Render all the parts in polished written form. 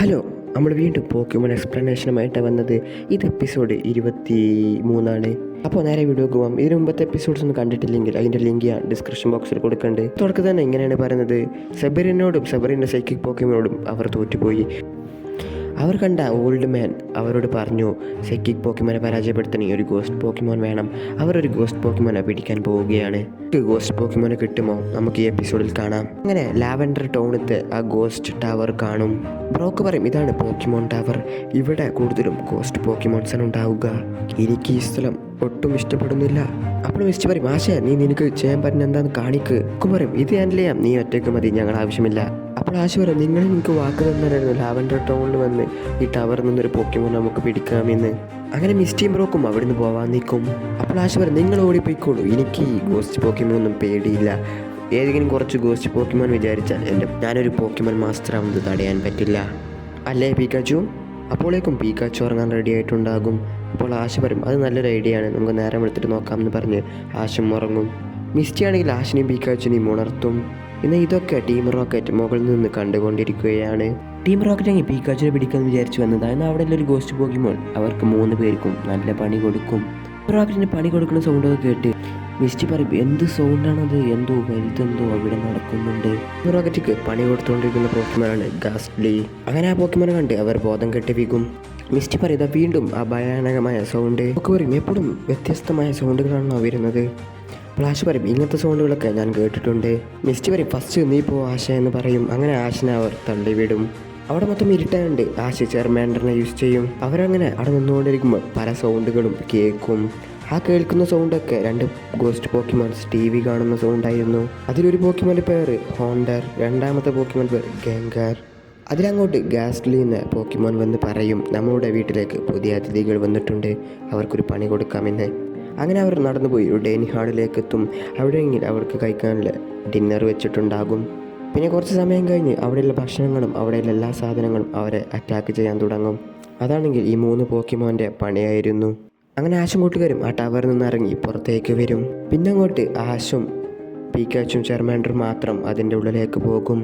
Hello, നമ്മൾ വീണ്ടും Pokemon എക്സ്പ്ലനേഷനുമായിട്ട് വന്നത്. ഇത് എപ്പിസോഡ് 23 അപ്പോൾ നേരെ വീഡിയോക്ക് പോകാം. ഇതിന് മുമ്പത്തെ എപ്പിസോഡ്സ് ഒന്നും കണ്ടിട്ടില്ലെങ്കിൽ അതിൻ്റെ ലിങ്ക് ഞാൻ ഡിസ്ക്രിപ്ഷൻ ബോക്സിൽ കൊടുക്കുന്നുണ്ട്. തുടക്കം തന്നെ ഇങ്ങനെയാണ് പറയുന്നത്: സെബറിനോടും സെബറിൻ്റെ സൈക്കിക് പോക്കിമോനോടും അവർ തോറ്റുപോയി. അവർ കണ്ട ഓൾഡ് മാൻ അവരോട് പറഞ്ഞു, സൈക്കിക് പോക്കിമോനെ പരാജയപ്പെടുത്തണി ഒരു ഗോസ്റ്റ് പോക്കിമോൻ വേണം. അവർ ഒരു ഗോസ്റ്റ് പോക്കിമോനെ പിടിക്കാൻ പോവുകയാണ്. ഗോസ്റ്റ് പോക്കിമോനെ കിട്ടുമോ നമുക്ക് ഈ എപ്പിസോഡിൽ കാണാം. അങ്ങനെ ലാവൻഡർ ടൗണത്തെ ആ ഗോസ്റ്റ് ടവർ കാണും. ബ്രോക്ക് പറയും, ഇതാണ് പോക്കിമോൻ ടവർ, ഇവിടെ കൂടുതലും ഗോസ്റ്റ് പോക്കിമോൻസാണ് ഉണ്ടാവുക. എനിക്ക് ഈ സ്ഥലം ഒട്ടും ഇഷ്ടപ്പെടുന്നില്ല. അപ്പോൾ മിസ്റ്റർ പറയും, ആശയ നീ നിനക്ക് ചെയ്യാൻ പറ്റുന്ന എന്താണെന്ന് കാണിക്ക്. പറയും, ഇത് ഹാൻഡിൽ ചെയ്യാം, നീ ഒറ്റയ്ക്ക് മതി, ഞങ്ങൾ ആവശ്യമില്ല. അപ്പോൾ ആശ പറയും, നിങ്ങൾ എനിക്ക് വാക്ക് തന്നായിരുന്നു ലാവൻഡർ ടൗണിൽ വന്ന് ഈ ടവറിൽ നിന്നൊരു പോക്കിമോൻ നമുക്ക് പിടിക്കാമെന്ന്. അങ്ങനെ മിസ്റ്റിയും ബ്രോക്കും അവിടെ നിന്ന് പോവാൻ നിൽക്കും. അപ്പോൾ ആശ പറയും, നിങ്ങൾ ഓടിപ്പോയിക്കോളൂ, എനിക്ക് ഈ ഗോസ്റ്റ് പോക്കിമോനൊന്നും പേടിയില്ല. ഏതെങ്കിലും കുറച്ച് ഗോസ്റ്റ് പോക്കിമോൻ വിചാരിച്ചാൽ ഞാനൊരു പോക്കിമോൻ മാസ്റ്റർ ആവുന്നത് തടയാൻ പറ്റില്ല, അല്ലേ പീക്കാച്ചു? അപ്പോഴേക്കും പീക്കാച്ചു ഉറങ്ങാൻ റെഡി ആയിട്ടുണ്ടാകും. അപ്പോൾ ആശ പറയും, അത് നല്ലൊരു ഐഡിയ ആണ്, നമുക്ക് നേരം എടുത്തിട്ട് നോക്കാമെന്ന് പറഞ്ഞ് ആശം ഉറങ്ങും. മിസ്റ്റി ആണെങ്കിൽ ആശിനെയും പീക്കാച്ചുനെയും ഉണർത്തും. എന്നാൽ ഇതൊക്കെ ടീം റോക്കറ്റ് മുകളിൽ നിന്ന് കണ്ടുകൊണ്ടിരിക്കുകയാണ്. ടീം റോക്കറ്റ് ആണെങ്കിൽ പീക്കാച്ചുനെ പിടിക്കാമെന്ന് വിചാരിച്ചു വന്നതാണ്. എന്നാൽ അവിടെ ഒരു ഗോസ്റ്റ് പോക്കിമോൻ അവർക്ക് 3 പേർക്കും നല്ല പണി കൊടുക്കും. റോക്കറ്റിന് പണി കൊടുക്കുന്ന സൗണ്ടൊക്കെ കേട്ട് മിസ്റ്റി പറയും, എന്ത് സൗണ്ടാണത്, എന്തോ വലുതെന്തോ അവിടെ നടക്കുന്നുണ്ട്. റോക്കറ്റിക്ക് പണി കൊടുത്തുകൊണ്ടിരിക്കുന്ന പോക്കിമോനാണ് ഗാസ്റ്റ്ലി. അങ്ങനെ ആ പോക്കിമോനെ കണ്ട് അവർ ബോധം കെട്ടി വീകും. മിസ്റ്റി പറയുക, വീണ്ടും ആ ഭയാനകമായ സൗണ്ട്. ഒക്കെ പറയും, എപ്പോഴും വ്യത്യസ്തമായ സൗണ്ടുകളാണോ വരുന്നത്? ഫ്ലാഷ് പറയും, ഇങ്ങനത്തെ സൗണ്ടുകളൊക്കെ ഞാൻ കേട്ടിട്ടുണ്ട്. മിസ്റ്റി പറയും, ഫസ്റ്റ് നീ പോ ആശ എന്ന് പറയും. അങ്ങനെ ആശനെ അവർ തള്ളിവിടും. അവിടെ മൊത്തം ഇരുട്ടാണ്ട് ആശ ചെയർമാൻഡറിനെ യൂസ് ചെയ്യും. അവരങ്ങനെ അവിടെ നിന്നുകൊണ്ടിരിക്കുമ്പോൾ പല സൗണ്ടുകളും കേൾക്കും. ആ കേൾക്കുന്ന സൗണ്ടൊക്കെ 2 ഗോസ്റ്റ് പോക്കിമോൻസ് ടി വി കാണുന്ന സൗണ്ടായിരുന്നു. അതിലൊരു പോക്കിമോൻ്റെ പേര് ഹോണ്ടർ, രണ്ടാമത്തെ പോക്കിമോൻ പേര് ഗംഗാർ. അതിലങ്ങോട്ട് ഗാസ്റ്റ്ലി എന്ന പോക്കിമോൻ വന്ന് പറയും, നമ്മളുടെ വീട്ടിലേക്ക് പുതിയ അതിഥികൾ വന്നിട്ടുണ്ട്, അവർക്കൊരു പണി കൊടുക്കാമെന്ന്. അങ്ങനെ അവർ നടന്നുപോയി ഒരു ഡൈനിങ് ഹാളിലേക്ക് എത്തും. അവിടെയെങ്കിൽ അവർക്ക് കഴിക്കാനുള്ള ഡിന്നർ വെച്ചിട്ടുണ്ടാകും. പിന്നെ കുറച്ച് സമയം കഴിഞ്ഞ് അവിടെയുള്ള ഭക്ഷണങ്ങളും അവിടെയുള്ള എല്ലാ സാധനങ്ങളും അവരെ അറ്റാക്ക് ചെയ്യാൻ തുടങ്ങും. അതാണെങ്കിൽ ഈ 3 പോക്കിമോൻ്റെ പണിയായിരുന്നു. അങ്ങനെ ആശും കൂട്ടുകാരും ആ ടവറിൽ നിന്ന് ഇറങ്ങി പുറത്തേക്ക് വരും. പിന്നെ അങ്ങോട്ട് ആശും പീക്കാച്ചും ചെയർമാൻഡറും മാത്രം അതിൻ്റെ ഉള്ളിലേക്ക് പോകും.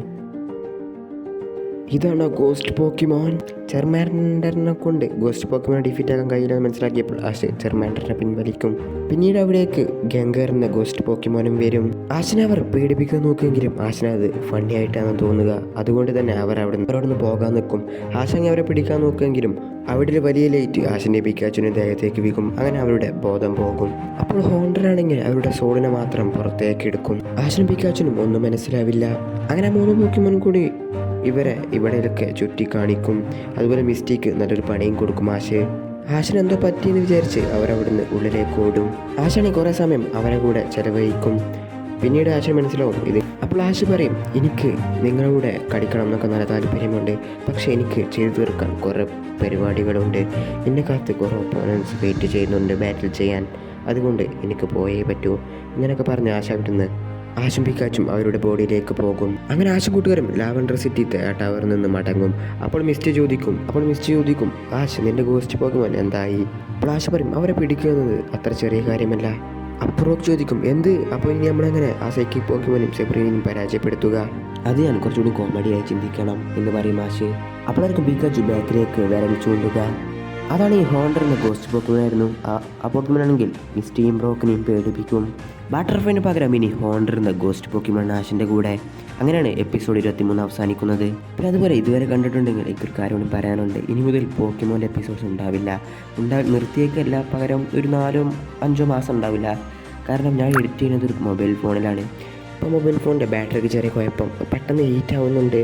ഇതാണ് ഗോസ്റ്റ് പോക്കിമോൻ. ചെയർമാൻഡറിനെ കൊണ്ട് ഗോസ്റ്റ് പോക്കിമോനെ ഡിഫീറ്റ് ആക്കാൻ കഴിയില്ലെന്ന് മനസ്സിലാക്കിയപ്പോൾ ആശ ചെയർമാൻഡറിനെ പിൻവലിക്കും. പിന്നീട് അവിടേക്ക് ഗംഗർ എന്ന ഗോസ്റ്റ് പോക്കിമോനും വരും. ആശനെ അവർ പേടിപ്പിക്കാൻ നോക്കുമെങ്കിലും ആശന അത് ഫണ്ണി ആയിട്ടാണ് തോന്നുക. അതുകൊണ്ട് തന്നെ അവർ അവിടെ നിന്ന് പോകാൻ നിൽക്കും. ആശങ്ങ അവരെ പിടിക്കാൻ നോക്കുമെങ്കിലും അവിടെ ഒരു വലിയ ലൈറ്റ് ആശൻ്റെ പിക്കാച്ചുവിൻ്റെ ദേഹത്തേക്ക് വീക്കും. അങ്ങനെ അവരുടെ ബോധം പോകും. അപ്പോൾ ഹോണ്ടറാണെങ്കിൽ അവരുടെ സോളിനെ മാത്രം പുറത്തേക്ക് എടുക്കും. ആശനും പിക്കാച്ചുനും ഒന്നും മനസ്സിലാവില്ല. അങ്ങനെ 3 പോക്കിമോനും കൂടി ഇവരെ ഇവിടെയൊക്കെ ചുറ്റി കാണിക്കും. അതുപോലെ മിസ്റ്റിക്ക് നല്ലൊരു പണിയും കൊടുക്കും. ആശന് എന്തോ പറ്റിയെന്ന് വിചാരിച്ച് അവരവിടുന്ന് ഉള്ളിലേക്ക് ഓടും. ആശാണി കുറേ സമയം അവരെ കൂടെ ചെലവഴിക്കും. പിന്നീട് ആശന് മനസ്സിലാവും ഇത്. അപ്പോൾ ആശ പറയും, എനിക്ക് നിങ്ങളുടെ കൂടെ കളിക്കണം എന്നൊക്കെ നല്ല താല്പര്യമുണ്ട്, പക്ഷേ എനിക്ക് ചെയ്തു തീർക്കാൻ കുറേ പരിപാടികളുണ്ട്. എന്നെ കാത്ത് കുറേ ഒപ്പോണൻസ് വെയിറ്റ് ചെയ്യുന്നുണ്ട് ബാറ്റിൽ ചെയ്യാൻ, അതുകൊണ്ട് എനിക്ക് പോയേ പറ്റൂ. ഇങ്ങനെയൊക്കെ പറഞ്ഞ് ആശ വിടുന്ന് ആശും പിക്കാച്ചും അവരുടെ ബോഡിയിലേക്ക് പോകും. അങ്ങനെ ആശും കൂട്ടുകാരും ലാവൻഡർ സിറ്റിത്തെ ആ ടവറിൽ നിന്ന് മടങ്ങും. അപ്പോൾ മിസ്റ്റി ചോദിക്കും, ആശ് നിന്റെ ഗോസ്റ്റ് പോക്കുമോൻ എന്തായി? അപ്പോൾ ആശ പറയും, അവരെ പിടിക്കുന്നത് അത്ര ചെറിയ കാര്യമല്ല. അപ്പുറം ചോദിക്കും, എന്ത്? അപ്പോൾ ഇനി നമ്മളെങ്ങനെ ആ സൈക്കിക് പോക്കിമോനും സെബ്രീനെയും പരാജയപ്പെടുത്തുക? അത് ഞാൻ കുറച്ചുകൂടി കോമഡിയായി ചിന്തിക്കണം എന്ന് പറയും ആശ്. അപ്പോഴായിരിക്കും പിക്കാച്ചു ബാക്കിലേക്ക് വിരൽ ചൂണ്ടുക. അതാണ് ഈ ഹോണ്ടർ എന്ന ഗോസ്റ്റ് പോക്കിമോനായിരുന്നു. ആ പോക്കിമോനാണെങ്കിൽ മിസ്റ്റിയും ബ്രോക്കിനെയും പേടിപ്പിക്കും. ബട്ടർഫ്ലൈന് പകരം ഇനി ഹോണ്ടർ എന്ന ഗോസ്റ്റ് പോക്കിമോൻ ആശിൻ്റെ കൂടെ. അങ്ങനെയാണ് എപ്പിസോഡ് 23 അവസാനിക്കുന്നത്. പിന്നെ അതുപോലെ ഇതുവരെ കണ്ടിട്ടുണ്ടെങ്കിൽ എനിക്കൊരു കാര്യം പറയാനുണ്ട്. ഇനി മുതൽ പോക്കിമോൻ്റെ എപ്പിസോഡ്സ് ഉണ്ടാവില്ല. നിർത്തിയേക്കല്ല, പകരം ഒരു 4-5 മാസം ഉണ്ടാവില്ല. കാരണം ഞാൻ എഡിറ്റ് ചെയ്യുന്നത് ഒരു മൊബൈൽ ഫോണിലാണ്. ഇപ്പോൾ മൊബൈൽ ഫോണിൻ്റെ ബാറ്ററിക്ക് ചെറിയ കുഴപ്പം, പെട്ടെന്ന് ഹീറ്റ് ആവുന്നുണ്ട്.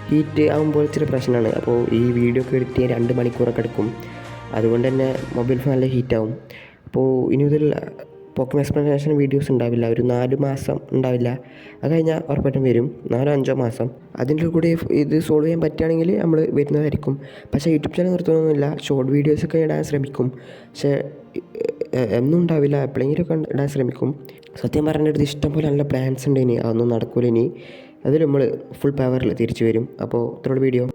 ഹീറ്റ് ആകുമ്പോൾ ഇച്ചിരി പ്രശ്നമാണ്. അപ്പോൾ ഈ വീഡിയോ ഒക്കെ എഡിറ്റ് ചെയ്യാൻ 2 മണിക്കൂറൊക്കെ എടുക്കും. അതുകൊണ്ട് തന്നെ മൊബൈൽ ഫോൺ നല്ല ഹീറ്റാവും. അപ്പോൾ ഇനി മുതൽ പോക്കിമോൻ എക്സ്പ്ലനേഷൻ വീഡിയോസ് ഉണ്ടാവില്ല. ഒരു 4 മാസം ഉണ്ടാവില്ല. അത് കഴിഞ്ഞാൽ ഉറപ്പായിട്ടും വരും, 4-5 മാസം. അതിൻ്റെ കൂടെ ഇത് സോൾവ് ചെയ്യാൻ പറ്റുകയാണെങ്കിൽ നമ്മൾ വരുന്നതായിരിക്കും. പക്ഷേ യൂട്യൂബ് ചാനൽ നിർത്തുന്നൊന്നുമില്ല, ഷോർട്ട് വീഡിയോസൊക്കെ ഇടാൻ ശ്രമിക്കും. പക്ഷേ എന്നും ഉണ്ടാവില്ല, എപ്പോഴെങ്കിലുമൊക്കെ ഇടാൻ ശ്രമിക്കും. സത്യം പറഞ്ഞിട്ട് ഇഷ്ടം പോലെ നല്ല പ്ലാൻസ് ഉണ്ട്. ഇനി അതൊന്നും നടക്കില്ല. ഇനി അതിൽ നമ്മൾ ഫുൾ പവറിൽ തിരിച്ചു വരും. അപ്പോൾ ഇത്രയുള്ള വീഡിയോ.